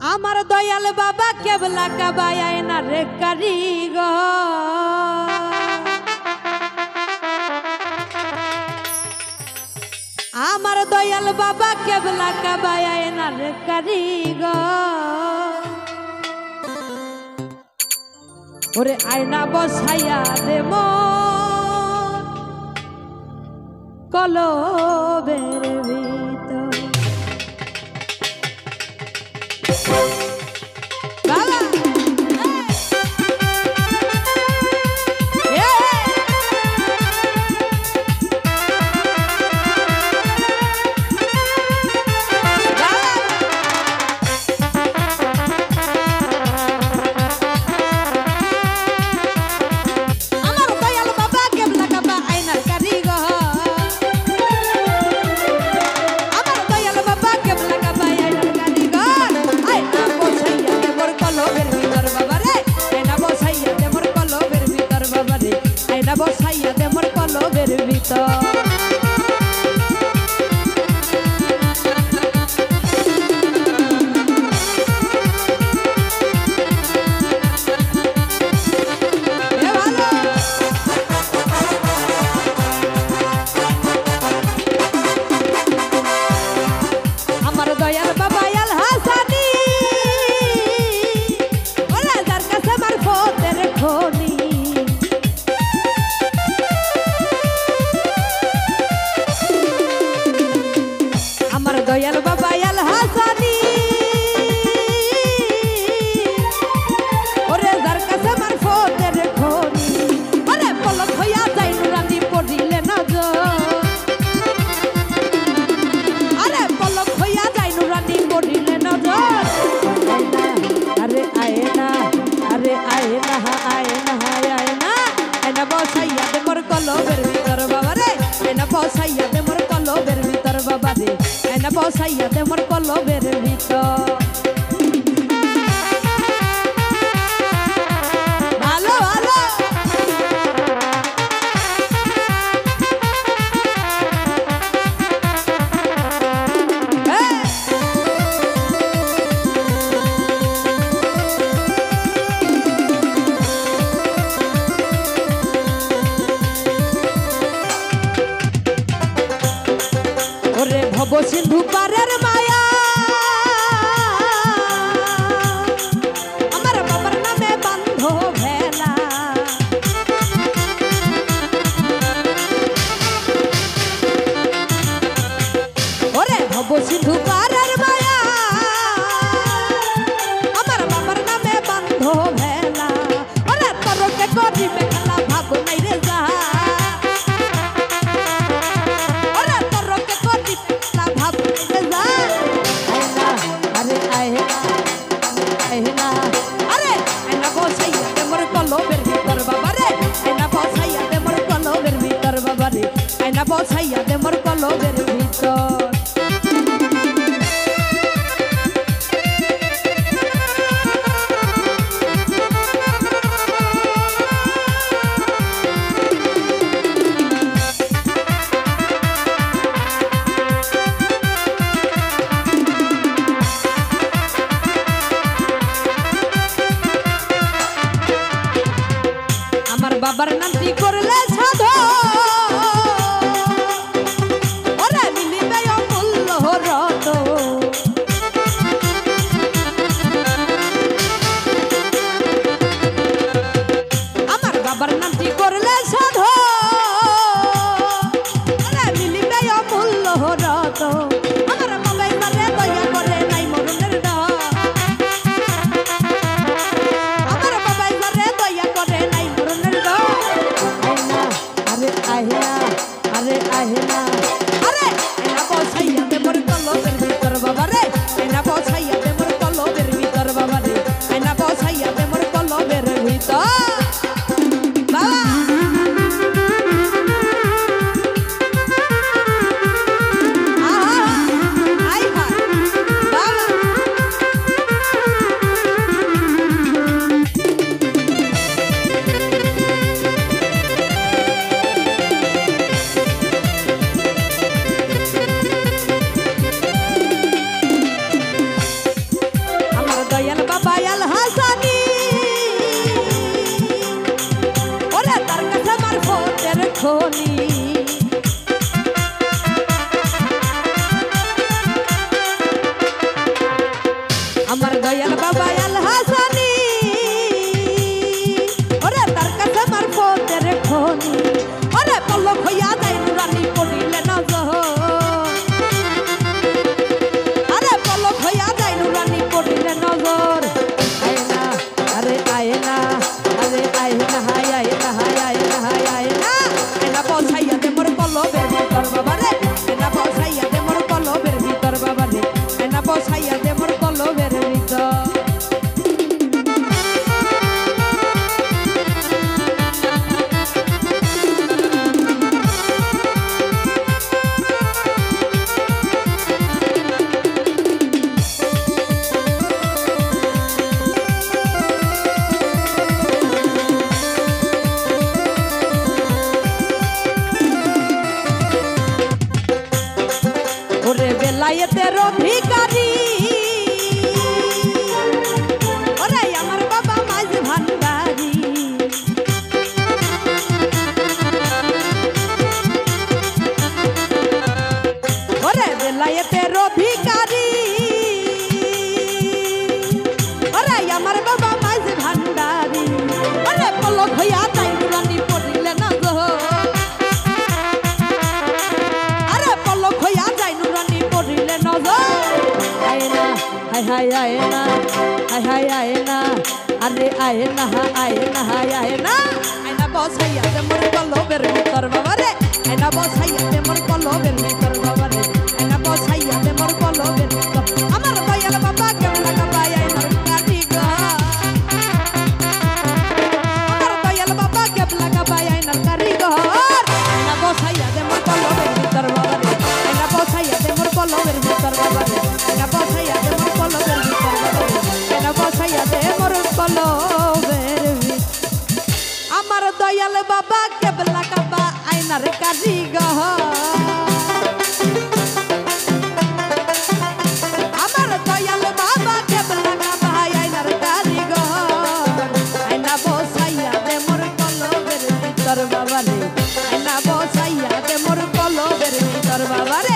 আমার দয়াল বাবা কেবলা কাবায় না রে কারিগর আমার দয়াল বাবা কেবলা কাবায় না রে কারিগর ওরে আয়না বসাইয়া দে মন কলবের ভিতর বাবা বসাইয়া দে মোর কলবের ভিতর আমার দয়াল বাবা আল হাসানি ওরা যার কাছে আমার ফতের খনি দয়াল বাবা আল হাসানি ওরে যার কাছে আমার ফতের খনি আরে পলক হইয়া যাই নুরানি পড়িলে নজর আরে পলক হইয়া যাই নুরানি পড়িলে নজর আরে আয়না আয়না আয়না বসাইয়া দে মোর কলবের ভিতর বাবা রে আয়না বসাইয়া দে মোর কলবের ভিতর বাবা রে আয়না বসাইয়া দে মোর কলবের ভিতর ভালো ভালো ওরে ভব সিন্ধু পারের মায়া আমার বাবার নামে বান্ধ ভেলা ওরে ভব সিন্ধু পারের মায়া আমার বাবার নামে বান্ধ ভেলা ওরে তরকে করিবে খেলা ভাগ নাই রে যা আয়না বসাইয়া দে মোর কলবের ভিতর আমার বাবার নামটি করলে সাধু ভিতর বাবা রে আয়না বসাইয়া দে মোর কলবের ভিতর বাবা রে আয়না বসাইয়া দে মোর কলবের ভিতর ওরে বেলায়েতের অধিকারী ওরে আমার বাবা মাঝ ভান্ডারি ওরে বেলায়েতের অধিকারী ওরে আমার বাবা মাঝ ভান্ডারি ওরে পলক হইয়া তাই নুরানি পড়িলে না গো হায় হায় আয়না হায় হায় আয়না আরে আয়না আয়না আয়না আয়না বসাইয়া দে মোর কলবের ভিতর বাবা রে আয়না বসাইয়া দে মোর কলবের ভিতর বাবা রে আয়না বসাইয়া দে মোর কলবের ভিতর আমার দয়াল বাবা কেমন লাগাবাই আয়নার কারিগর আমার দয়াল বাবা কেমন লাগাবাই আয়নার কারিগর আয়না বসাইয়া দে মোর কলবের ভিতর বাবা রে আয়না বসাইয়া দে মোর কলবের ভিতর বাবা রে আয়না বসাইয়া দে মোর কলবের ভিতর বাবা রে আয়না বসাইয়া দে মোর কলবের ভিতর আমার দয়াল বাবা কেবলা কাবা আয়নার কারিগর আমার দয়াল বাবা কেবলা কাবা আয়নার কারিগর আয়না বসাইয়া দে মোর কলবের ভিতর বাবা রে আয়না বসাইয়া দে মোর কলবের ভিতর বাবা রে